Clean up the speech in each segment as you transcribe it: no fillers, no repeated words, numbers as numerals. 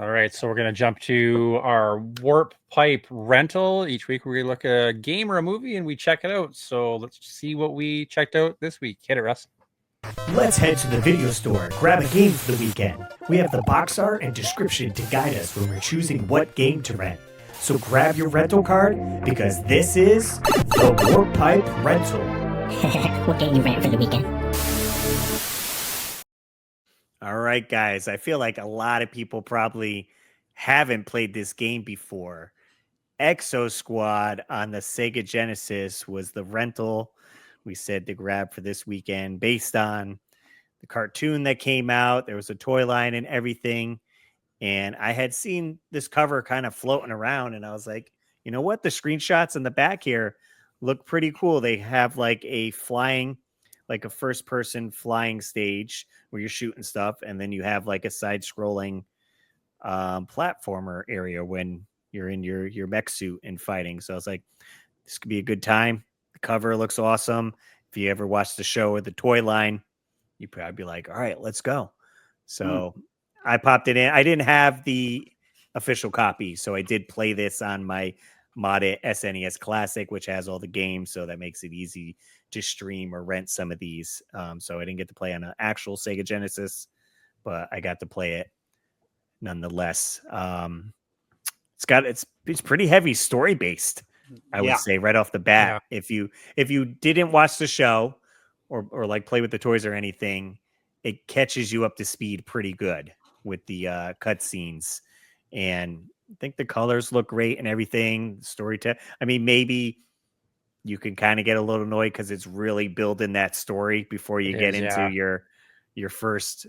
All right, so we're going to jump to our Warp Pipe rental. Each week we look at a game or a movie and we check it out. So let's see what we checked out this week. Hit it, Russ. Let's head to the video store, grab a game for the weekend. We have the box art and description to guide us when we're choosing what game to rent. So grab your rental card because this is the Warp Pipe Rental. What game you rent for the weekend? All right, guys. I feel like a lot of people probably haven't played this game before. Exo Squad on the Sega Genesis was the rental we said to grab for this weekend based on the cartoon that came out. There was a toy line and everything. And I had seen this cover kind of floating around, and I was like, you know what? The screenshots in the back here look pretty cool. They have like a first person flying stage where you're shooting stuff, and then you have like a side scrolling platformer area when you're in your mech suit and fighting. So I was like, this could be a good time. The cover looks awesome. If you ever watched the show or the toy line, you'd probably be like, all right, let's go. So I popped it in. I didn't have the official copy, so I did play this on my modded SNES Classic, which has all the games, so that makes it easy to stream or rent some of these. So I didn't get to play on an actual Sega Genesis, but I got to play it nonetheless. It's pretty heavy story based, I would say right off the bat. Yeah. If you didn't watch the show or like play with the toys or anything, it catches you up to speed pretty good with the cutscenes. And I think the colors look great and everything. I mean, maybe you can kind of get a little annoyed because it's really building that story before you get into your first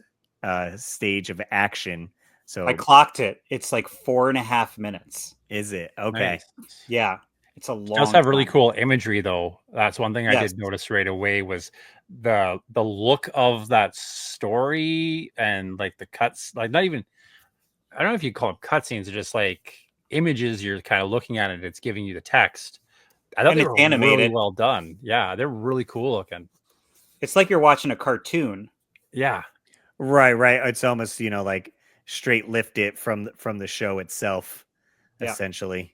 stage of action. So I clocked it. It's like 4.5 minutes. Is it? Okay. Nice. Yeah. It's a long It does have really time. cool imagery, though. That's one thing I did notice right away was the look of that story and like the cuts, like not even, I don't know if you call them cutscenes, or just like images you're kind of looking at it. It's giving you the text. I thought And they it's were animated. really well done. Yeah, they're really cool looking. It's like you're watching a cartoon. Yeah. Right. It's almost, like straight lifted from the show itself, essentially.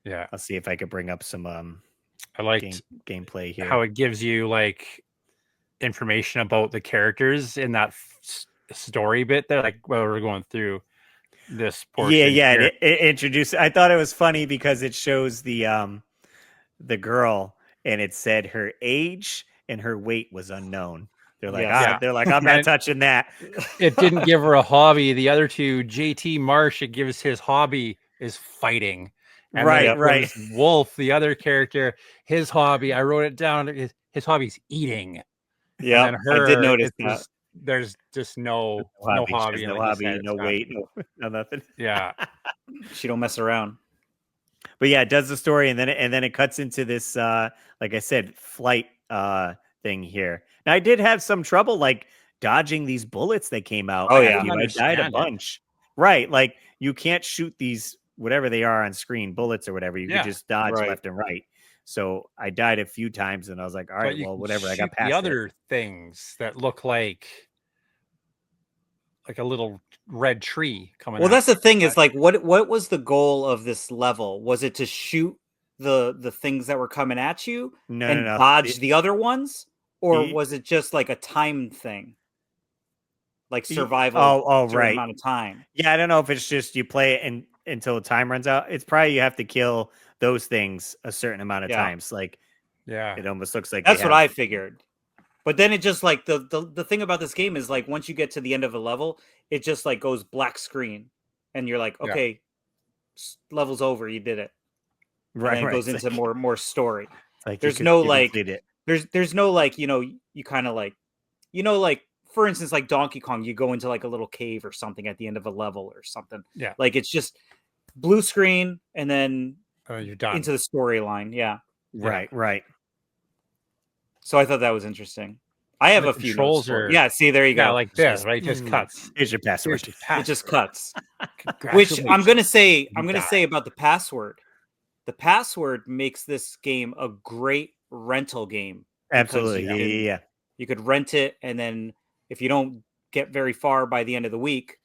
Yeah. I'll see if I could bring up some I liked gameplay here. how it gives you like information about the characters in that story bit there, like while we're going through this portion. Yeah. It introduced. I thought it was funny because it shows the girl and it said her age and her weight was unknown. They're like, I'm not touching that. It didn't give her a hobby. The other two, JT Marsh, it gives his hobby is fighting. And right. Wolf, the other character, his hobby, I wrote it down. His hobby's eating. Yeah, I did notice that. There's just no hobby, no weight, no nothing. Yeah, she don't mess around. But yeah, it does the story, and then it cuts into this, like I said, flight thing here. Now I did have some trouble like dodging these bullets that came out. Oh yeah, I died a bunch. Right, like you can't shoot these whatever they are on screen, bullets or whatever. You can just dodge left and right. So I died a few times, and I was like, all right, well, whatever. I got past the other things that look like a little red tree coming. Well, that's the thing is like, what was the goal of this level? Was it to shoot the things that were coming at you and dodge the other ones, or was it just like a time thing, like survival? Right. Amount of time. Yeah, I don't know if it's just you play it until the time runs out. It's probably you have to kill those things a certain amount of times. Like, it almost looks like that's what I figured. But then it just like the thing about this game is like once you get to the end of a level, it just like goes black screen, and you're like, okay, level's over, you did it. Right, and then it goes into like, more story. Like there's no like there's no like you kind of like like for instance like Donkey Kong, you go into like a little cave or something at the end of a level or something. Yeah, like it's just blue screen and then you're done into the storyline. Yeah, right. So I thought that was interesting. I have a few notes. See, there you go. Like this, right? It just cuts. Here's your password. It just cuts. Which I'm gonna say about the password. The password makes this game a great rental game. Absolutely. Yeah. You could rent it, and then if you don't get very far by the end of the week,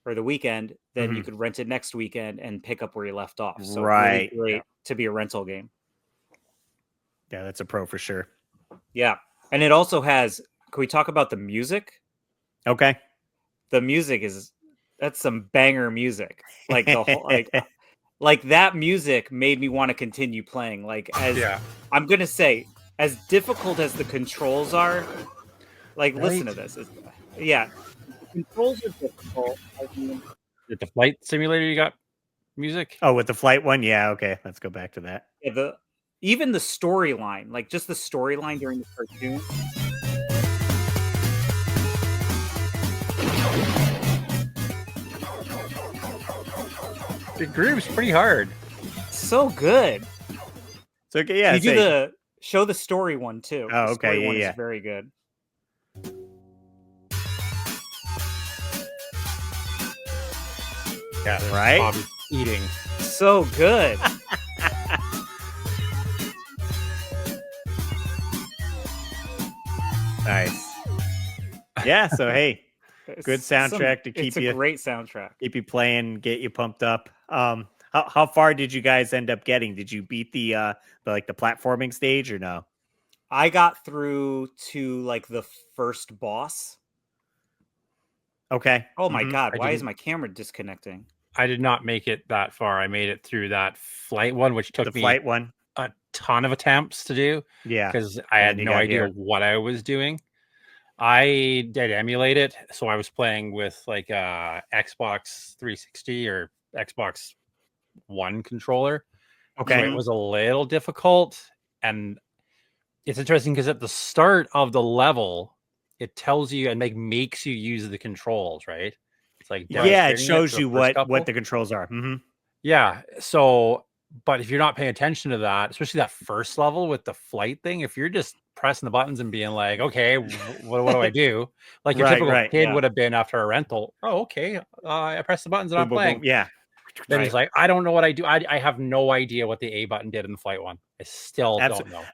or the weekend, then you Mhm. could rent it next weekend and pick up where you left off. So Right. really great to be a rental game. Yeah, that's a pro for sure. Yeah. And it also has, can we talk about the music? Okay. The music that's some banger music. Like the whole like that music made me want to continue playing. Like as Yeah. I'm gonna say, as difficult as the controls are, like listen Right. to this. Yeah, the controls are difficult. I mean, Did the flight simulator you got music? Oh, with the flight one? Yeah, okay. Let's go back to that. yeah, even the storyline, like just the storyline during the cartoon. It grooves pretty hard. So good. So okay, yeah. You do the show the story one too. Oh, The okay, story yeah, one yeah. is very good. Yeah, there's Right? Bobby eating. So good. Nice. Yeah, so hey, good It's soundtrack to it's keep a you great soundtrack. playing, get you pumped up. How far did you guys end up getting? Did you beat the like the platforming stage or no? I got through to like the first boss. Okay. Oh my Mhm. god, I why is didn't. my camera disconnecting? I did not make it that far. I made it through that flight one, which The took me flight one. a ton of attempts to do Yeah. because I And had then you no got idea here. what I was doing. I did emulate it, so I was playing with like Xbox 360 or Xbox One controller, so Okay. it was a little difficult. And it's interesting because at the start of the level, it tells you and makes you use the controls, right? It's like Yeah, it demonstrating it shows for the you first what couple. the controls are. Mhm. Yeah. So, but if you're not paying attention to that, especially that first level with the flight thing, if you're just pressing the buttons and being like, okay, what do I do? Like your Right, typical right. kid Yeah. would have been after a rental. Oh, okay. I press the buttons and Boom, I'm boom, boom. playing. Yeah. Then Right. he's like, I don't know what I do. I have no idea what the A button did in the flight one. I still don't Absolutely. know.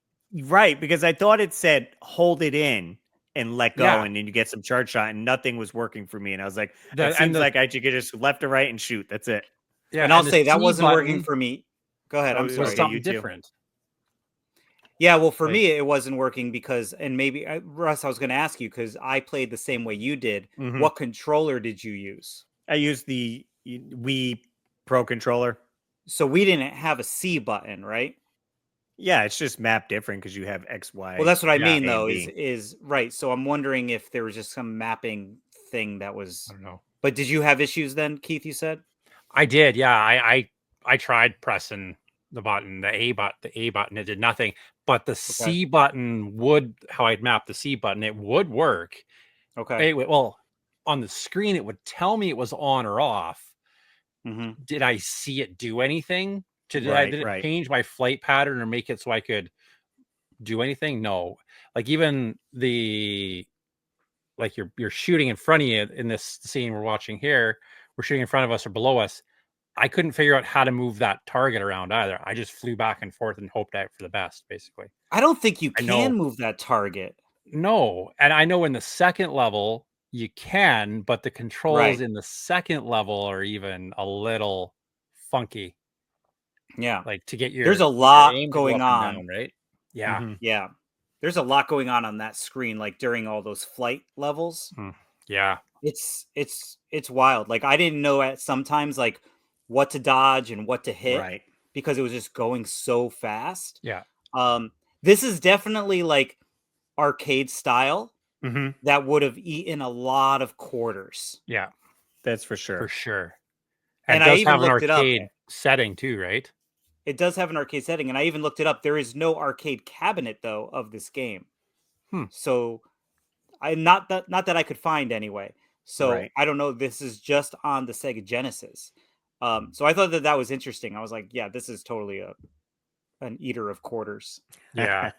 Right, because I thought it said hold it in and let go, Yeah. and then you get some charge shot, and nothing was working for me. And I was like, it And seems the like I should get just left or right and shoot. That's it. yeah, And I'll and the say that C wasn't working button for me. Go ahead. I'm was sorry. Okay, you something too. different. Yeah, well, for Like, me, it wasn't working because, and maybe Russ, I was going to ask you because I played the same way you did. Mhm. What controller did you use? I used the Wii Pro controller. So we didn't have a C button, right? Yeah, it's just mapped different because you have X, Well, Y, that's what I yeah, mean, A, and though. B. Is right. So I'm wondering if there was just some mapping thing that I was. don't know. But did you have issues then, Keith? You said. I did, yeah. I tried pressing the button, the A button, it did nothing. But the Okay. C button would, how I'd map the C button, it would work. Okay. Well, on the screen, it would tell me it was on or off. Mm-hmm. Did I see it do anything? Right, Did it right. change my flight pattern or make it so I could do anything? No. Like even like you're shooting in front of you in this scene we're watching here, we're shooting in front of us or below us. I couldn't figure out how to move that target around either. I just flew back and forth and hoped out for the best, basically. I don't think you I can know, move that target. no, and I know in the second level you can, but the controls Right. in the second level are even a little funky. Yeah. Like to get There's a your lot aim to go going up and on. down, right? Yeah. Mhm. Yeah. There's a lot going on that screen, like during all those flight levels. Mm, yeah. It's wild. Like I didn't know at sometimes like what to dodge and what to hit Right. because it was just going so fast. Yeah. Um, this is definitely like arcade style Mhm. that would have eaten a lot of quarters. Yeah. That's for For sure. sure. And And it I does even have an looked it up. arcade setting too, right? It does have an arcade setting, and I even looked it up. There is no arcade cabinet though of this game. Hmm. So I not that I could find anyway. So Right. I don't know. This is just on the Sega Genesis. So I thought that that was interesting. I was like, yeah, this is totally an eater of quarters. Yeah.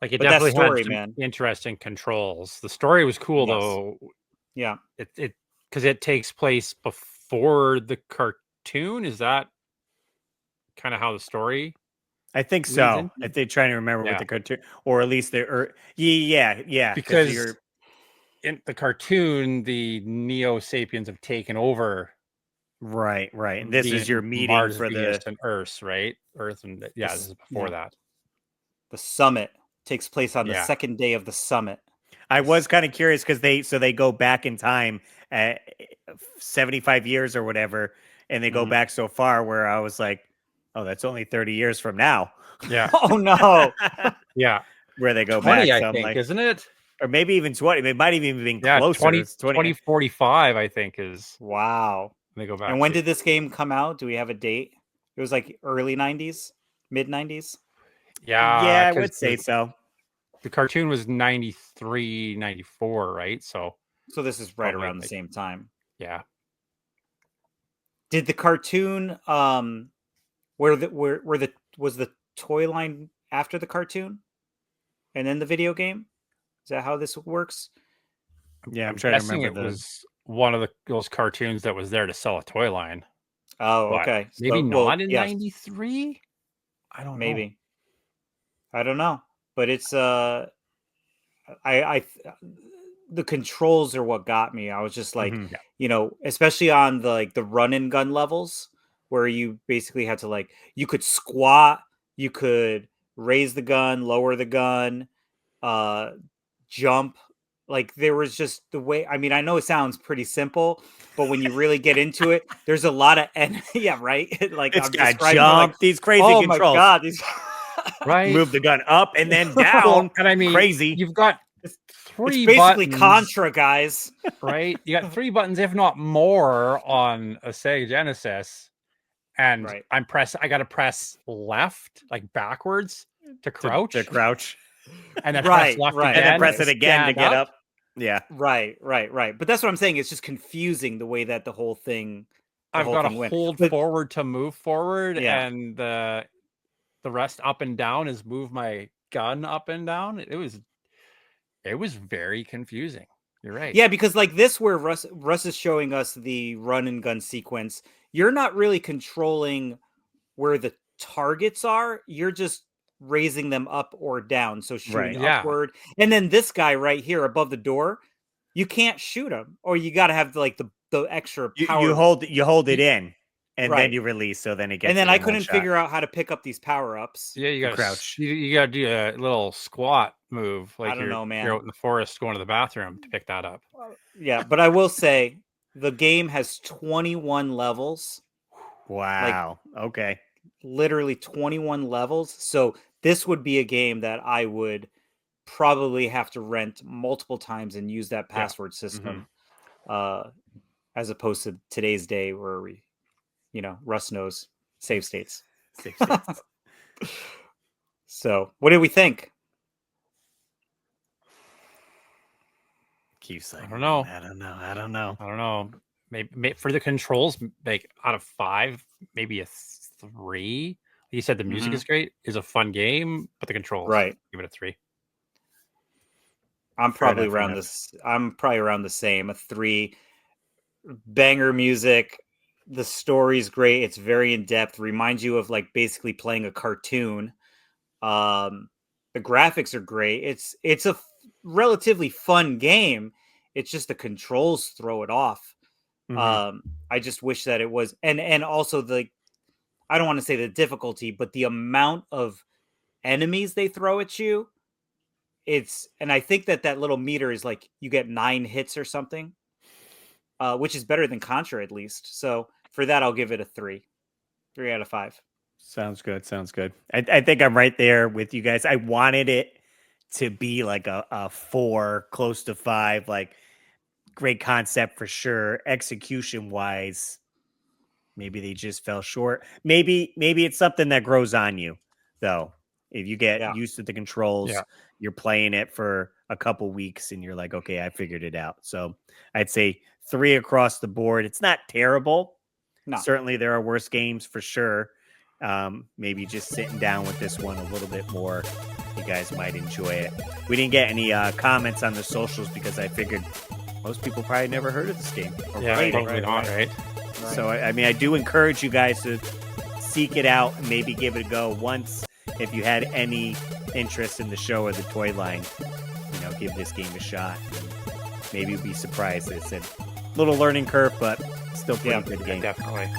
Like it But that definitely had story, some man, interesting controls. The story was cool yes, though. yeah. It because it takes place before the cartoon. Is that kind of how the story I think leads so. I into? think trying to remember what Yeah. the cartoon, or at least the, or yeah, yeah, because Because you're in the cartoon, the Neo Sapiens have taken over. Right. And this is your meeting Mars, for Venus, the and Earth, right? Earth and this is before that. The summit takes place on the Yeah. second day of the summit. I was kind of curious because they go back in time at 75 years or whatever, and they go back so far where I was like, oh, that's only 30 years from now. Yeah. Oh no. Yeah. Where they go 20, back. I So I'm think, like, isn't it? or maybe even 20. It might have even been Yeah, closer. 20, It's 20. 2045, I think, is Wow. when they go back. And when did this game come out? Do we have a date? It was like early 90s, mid 90s. Yeah, I 'cause would say so. The cartoon was 93, 94, right? So this is right probably around the same time. Yeah. Did the cartoon was the toy line after the cartoon and then the video game? Is that how this works? Yeah, I'm trying to guessing remember it was one of those cartoons that was there to sell a toy line. Oh, But okay. maybe not in yes, 93? I don't know. maybe. I don't know. But it's the controls are what got me. I was just like, especially on the run and gun levels where you basically had to you could squat, you could raise the gun, lower the gun, jump. Like there was just the way. I mean, I know it sounds pretty simple, but when you really get into it, there's a lot of yeah, right. Like it's I'm got describing jump, these crazy oh controls. my god, these Right. Move the gun up and then down. And I mean, crazy. You've got three it's basically buttons, Contra, guys. Right? You got 3 buttons, if not more, on a Sega Genesis. And I got to press left, like backwards, to crouch. To crouch. And then press left again. And then press it again to get up. Yeah. Right. But that's what I'm saying. It's just confusing the way that the whole thing. I've got to hold forward to move forward, and the rest up and down is move my gun up and down. It was very confusing. You're right. Yeah, because this where Russ is showing us the run and gun sequence. You're not really controlling where the targets are. You're just raising them up or down. So shooting upward. And then this guy right here above the door, you can't shoot him, or you got to have the extra power. You hold it in. And then you release, so then it gets. And then I couldn't figure out how to pick up these power ups. Yeah, you got to crouch. You got to do a little squat move, like I don't know, man. You're out in the forest going to the bathroom to pick that up. Yeah, but I will say the game has 21 levels. Wow. Okay. Literally 21 levels. So this would be a game that I would probably have to rent multiple times and use that password system, as opposed to today's day where we. Russ knows save states. So, what did we think? Keeps like, I don't know. I don't know. Maybe for the controls, like out of 5, maybe a 3. You said the music is great. Is a fun game, but the controls, right? Give it a 3. I'm probably around this. I'm probably around the same. A 3. Banger music. The story's great. It's very in depth. Reminds you of basically playing a cartoon. The graphics are great. It's a relatively fun game. It's just the controls throw it off. I just wish that it was, and also I don't want to say the difficulty, but the amount of enemies they throw at you. And I think that little meter is you get 9 hits or something. Which is better than Contra, at least. So for that, I'll give it a 3 out of 5. Sounds good. I think I'm right there with you guys. I wanted it to be a 4, close to 5. Great concept for sure. Execution wise, maybe they just fell short. Maybe it's something that grows on you, though. If you get used to the controls, you're playing it for a couple weeks and you're like, okay, I figured it out. So I'd say 3 across the board. It's not terrible. No. Certainly there are worse games for sure. Maybe just sitting down with this one a little bit more, you guys might enjoy it. We didn't get any comments on the socials because I figured most people probably never heard of this game. Probably not, right? So, I mean, I do encourage you guys to seek it out and maybe give it a go once. If you had any interest in the show or the toy line, give this game a shot. maybe you'll be surprised. It's a little learning curve, but still pretty good game. Definitely.